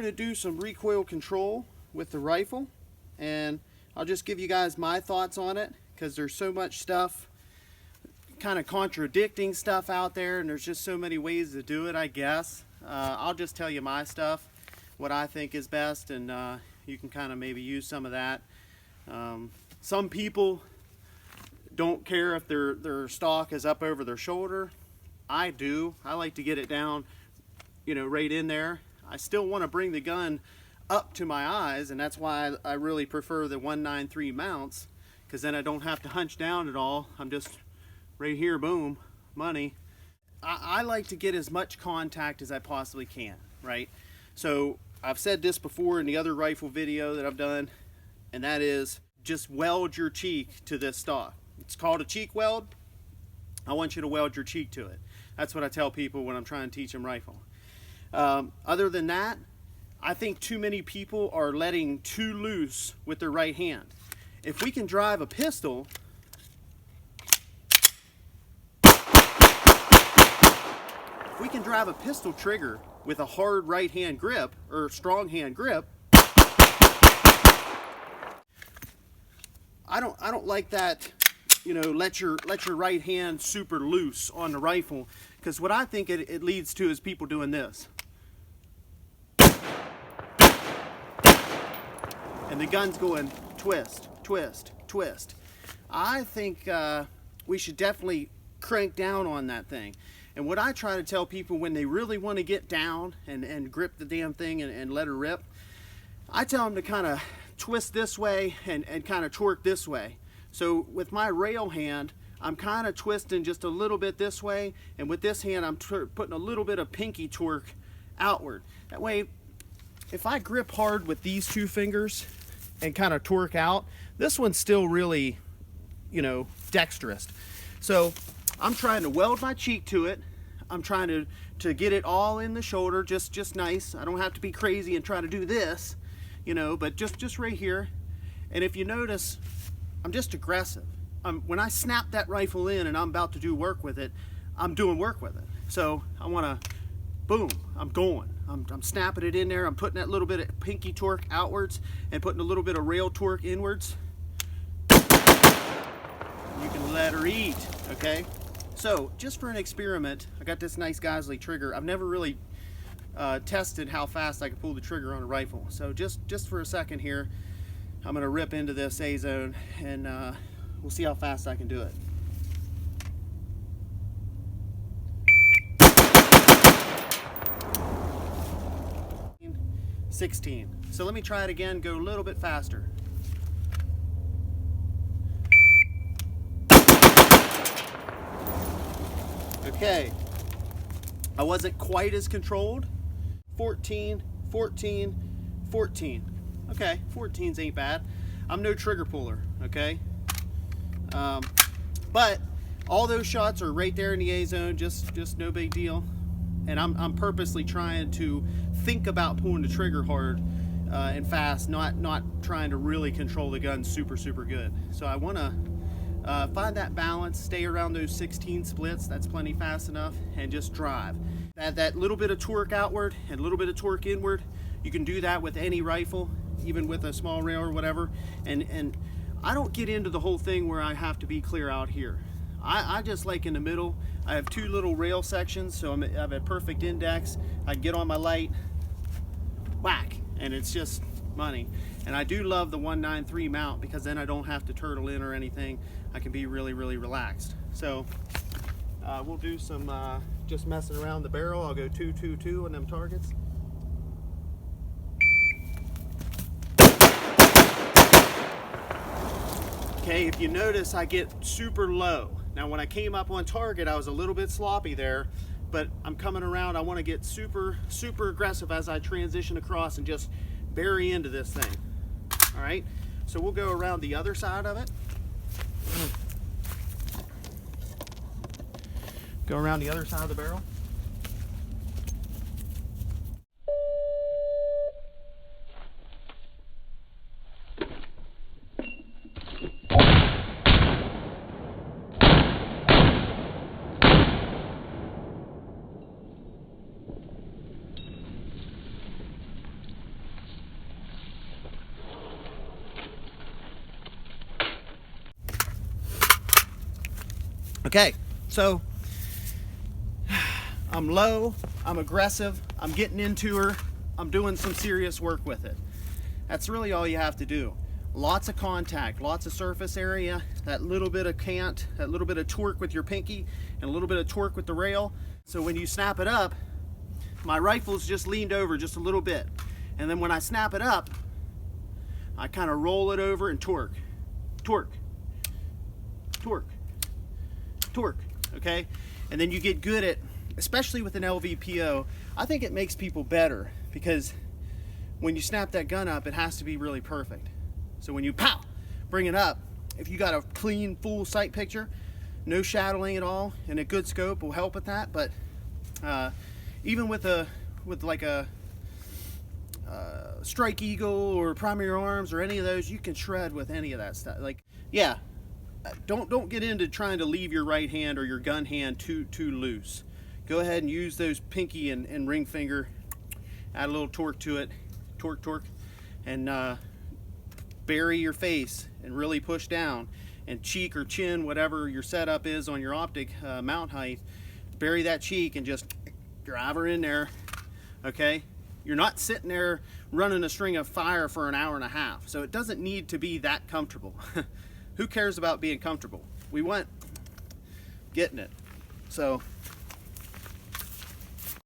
to do some recoil control with the rifle, and I'll just give you guys my thoughts on it, because there's so much stuff kind of contradicting stuff out there, and there's just so many ways to do it, I guess. I'll just tell you my stuff, what I think is best, and you can kind of maybe use some of that. Some people don't care if their stock is up over their shoulder. I do. I like to get it down, you know, right in there. I still want to bring the gun up to my eyes, and that's why I really prefer the 193 mounts, because then I don't have to hunch down at all. I'm just right here, boom, money. I like to get as much contact as I possibly can, right? So I've said this before in the other rifle video that I've done, and that is just weld your cheek to this stock. It's called a cheek weld. I want you to weld your cheek to it. That's what I tell people when I'm trying to teach them rifle. Other than that, I think too many people are letting too loose with their right hand. If we can drive a pistol, trigger with a hard right hand grip or strong hand grip, I don't like that, you know, let your right hand super loose on the rifle, because what I think it leads to is people doing this. And the gun's going twist, twist, twist. I think we should definitely crank down on that thing. And what I try to tell people when they really want to get down and grip the damn thing and let her rip, I tell them to kind of twist this way and kind of torque this way. So with my rail hand, I'm kind of twisting just a little bit this way, and with this hand I'm putting a little bit of pinky torque outward. That way, if I grip hard with these two fingers and kind of torque out, this one's still really, you know, dexterous. So I'm trying to weld my cheek to it. I'm trying to get it all in the shoulder, just nice. I don't have to be crazy and try to do this, you know, but just right here. And if you notice, I'm just aggressive. When I snap that rifle in and I'm about to do work with it, I'm doing work with it. So I want to, boom, I'm going. I'm snapping it in there. I'm putting that little bit of pinky torque outwards and putting a little bit of rail torque inwards. You can let her eat, okay? So just for an experiment, I got this nice Geisley trigger. I've never really tested how fast I can pull the trigger on a rifle. So just for a second here, I'm gonna rip into this A-zone, and we'll see how fast I can do it. $16. So let me try it again, go a little bit faster. Okay, I wasn't quite as controlled. 14, 14, 14. Okay, 14s ain't bad. I'm no trigger puller, okay? But all those shots are right there in the A-zone, just no big deal. And I'm purposely trying to think about pulling the trigger hard and fast, not trying to really control the gun super good. So I want to find that balance, stay around those 16 splits, that's plenty fast enough, and just drive. That little bit of torque outward and a little bit of torque inward, you can do that with any rifle, even with a small rail or whatever. And I don't get into the whole thing where I have to be clear out here. I just like in the middle. I have two little rail sections, so I have a perfect index. I can get on my light, whack, and it's just money. And I do love the 193 mount, because then I don't have to turtle in or anything. I can be really relaxed. So we'll do some just messing around the barrel. I'll go 2-2-2 on them targets. Okay, if you notice, I get super low. Now when I came up on target, I was a little bit sloppy there, but I'm coming around. I want to get super aggressive as I transition across and just bury into this thing. All right, so we'll go around the other side of it. Go around the other side of the barrel. Okay, so I'm low, I'm aggressive, I'm getting into her, I'm doing some serious work with it. That's really all you have to do. Lots of contact, lots of surface area, that little bit of cant, that little bit of torque with your pinky, and a little bit of torque with the rail. So when you snap it up, my rifle's just leaned over just a little bit. And then when I snap it up, I kind of roll it over and torque, torque, torque, torque, okay? And then you get good at, especially with an LVPO, I think it makes people better because when you snap that gun up, it has to be really perfect. So when you pow, bring it up, if you got a clean, full sight picture, no shadowing at all, and a good scope will help with that. But even with like a Strike Eagle or Primary Arms or any of those, you can shred with any of that stuff. Like, yeah, don't get into trying to leave your right hand or your gun hand too loose. Go ahead and use those pinky and ring finger, add a little torque to it, torque, and bury your face and really push down, and cheek or chin, whatever your setup is on your optic mount height, bury that cheek and just drive her in there, okay? You're not sitting there running a string of fire for an hour and a half, so it doesn't need to be that comfortable. Who cares about being comfortable? We want getting it. So